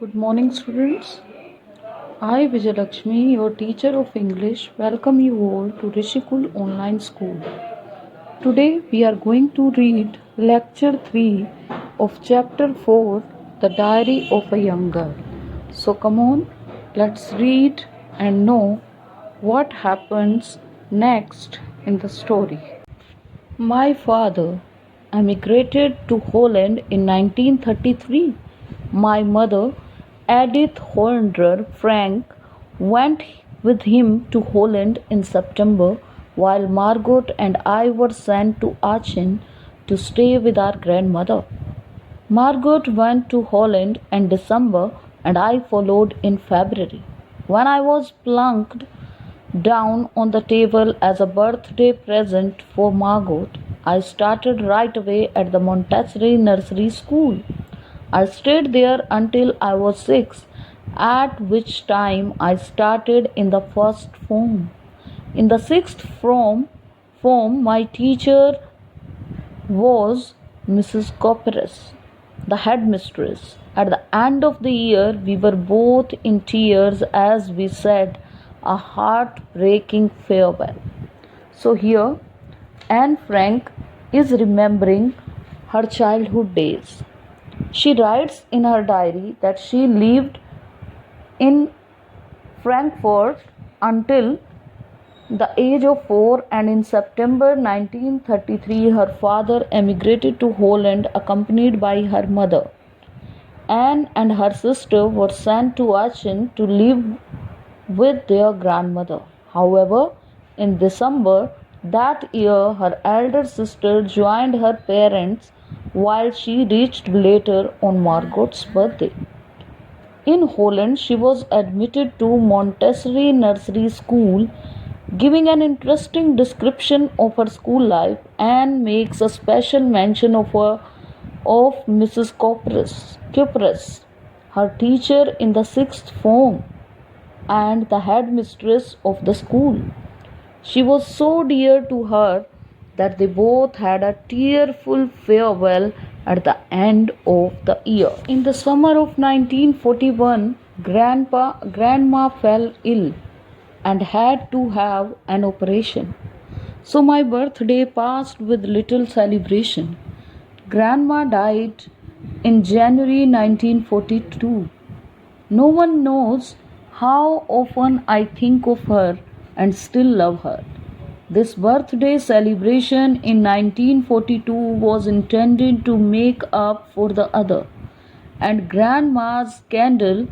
Good morning, students. I, Vijayalakshmi, your teacher of English, welcome you all to Rishikul Online School. Today we are going to read Lecture 3 of Chapter 4, The Diary of a Young Girl. So come on, let's read and know what happens next in the story. My father emigrated to Holland in 1933. My mother, Edith Hollander Frank, went with him to Holland in September, while Margot and I were sent to Aachen to stay with our grandmother. Margot went to Holland in December and I followed in February. When I was plunked down on the table as a birthday present for Margot, I started right away at the Montessori Nursery School. I stayed there until I was 6, at which time I started in the first form. In the sixth form my teacher was Mrs. Copperas, the headmistress. At the end of the year, we were both in tears as we said a heartbreaking farewell. So, here Anne Frank is remembering her childhood days. She writes in her diary that she lived in Frankfurt until the age of 4, and in September 1933 her father emigrated to Holland accompanied by her mother. Anne and her sister were sent to Aachen to live with their grandmother. However, in December that year her elder sister joined her parents while she reached later on Margot's birthday. In Holland, she was admitted to Montessori Nursery School. Giving an interesting description of her school life, Anne makes a special mention of Mrs. Copperas, her teacher in the sixth form and the headmistress of the school. She was so dear to her that they both had a tearful farewell at the end of the year. In the summer of 1941, Grandma fell ill and had to have an operation. So my birthday passed with little celebration. Grandma died in January 1942. No one knows how often I think of her and still love her. This birthday celebration in 1942 was intended to make up for the other, and Grandma's candle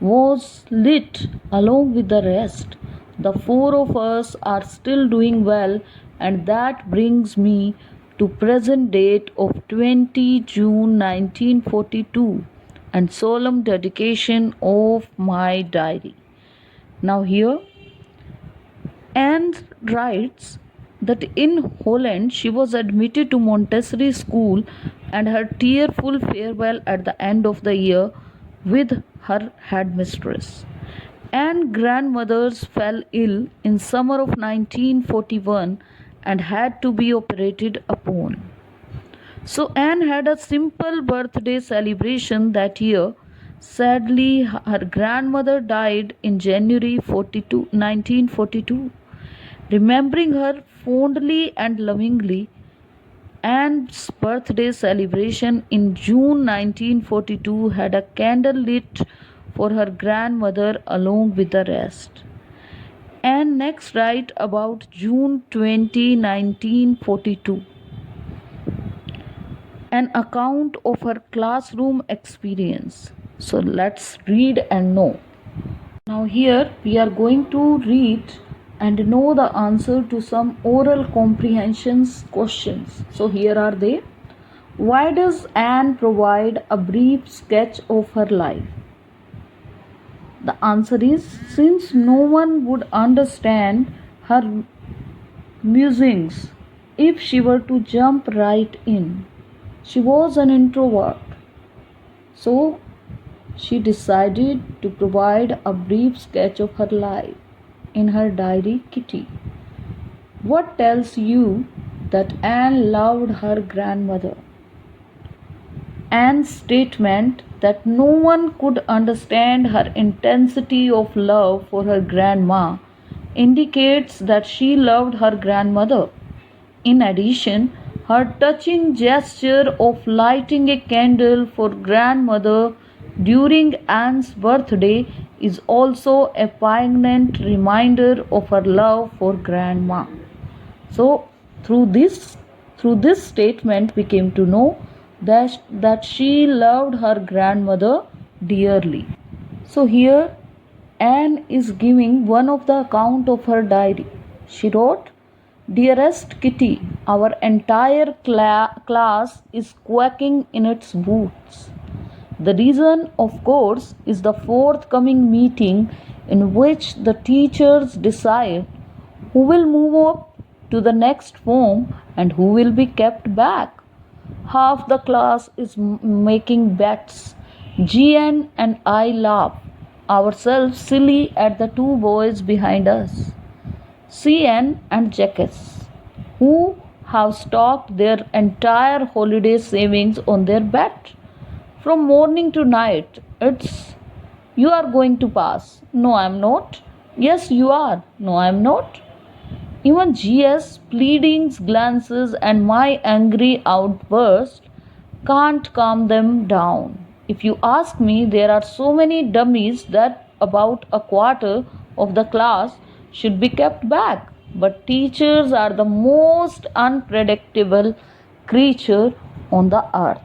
was lit along with the rest. The four of us are still doing well, and that brings me to present date of 20 June 1942 and solemn dedication of my diary. Now here Anne writes that in Holland she was admitted to Montessori school and her tearful farewell at the end of the year with her headmistress. Anne's grandmothers fell ill in summer of 1941 and had to be operated upon. So Anne had a simple birthday celebration that year. Sadly, her grandmother died in January 1942. Remembering her fondly and lovingly, Anne's birthday celebration in June 1942 had a candle lit for her grandmother along with the rest. Anne next writes about June 20, 1942, an account of her classroom experience. So let's read and know. Now here we are going to read and know the answer to some oral comprehensions questions. So here are they. Why does Anne provide a brief sketch of her life? The answer is since no one would understand her musings if she were to jump right in. She was an introvert, so she decided to provide a brief sketch of her life in her diary, Kitty. What tells you that Anne loved her grandmother? Anne's statement that no one could understand her intensity of love for her grandma indicates that she loved her grandmother. In addition, her touching gesture of lighting a candle for grandmother during Anne's birthday is also a poignant reminder of her love for grandma. So through this statement we came to know that she loved her grandmother dearly. So here Anne is giving one of the account of her diary. She wrote, "Dearest Kitty, our entire class is quacking in its boots. The reason, of course, is the forthcoming meeting in which the teachers decide who will move up to the next form and who will be kept back. Half the class is making bets. GN and I laugh ourselves silly at the two boys behind us, CN and Jacques, who have stocked their entire holiday savings on their bet. From morning to night, it's you are going to pass. No, I'm not. Yes, you are. No, I'm not. Even GS pleadings, glances, and my angry outburst can't calm them down. If you ask me, there are so many dummies that about a quarter of the class should be kept back. But teachers are the most unpredictable creature on the earth.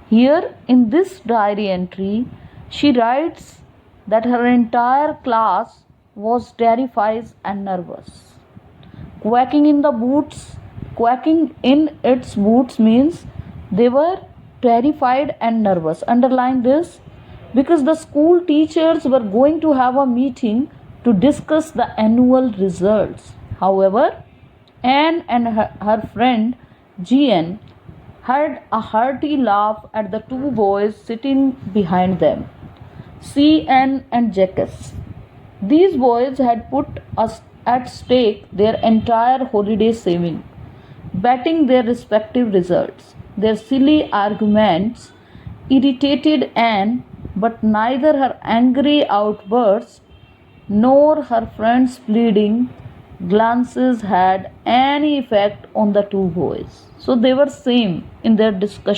Here in this diary entry, she writes that her entire class was terrified and nervous. Quacking in its boots means they were terrified and nervous. Underline this, because the school teachers were going to have a meeting to discuss the annual results. However, Anne and her friend GN had a hearty laugh at the two boys sitting behind them, CN and Jacques. These boys had put us at stake their entire holiday saving, betting their respective results. Their silly arguments irritated Anne, but neither her angry outbursts nor her friends' pleading glances had any effect on the two boys. So they were same in their discussion.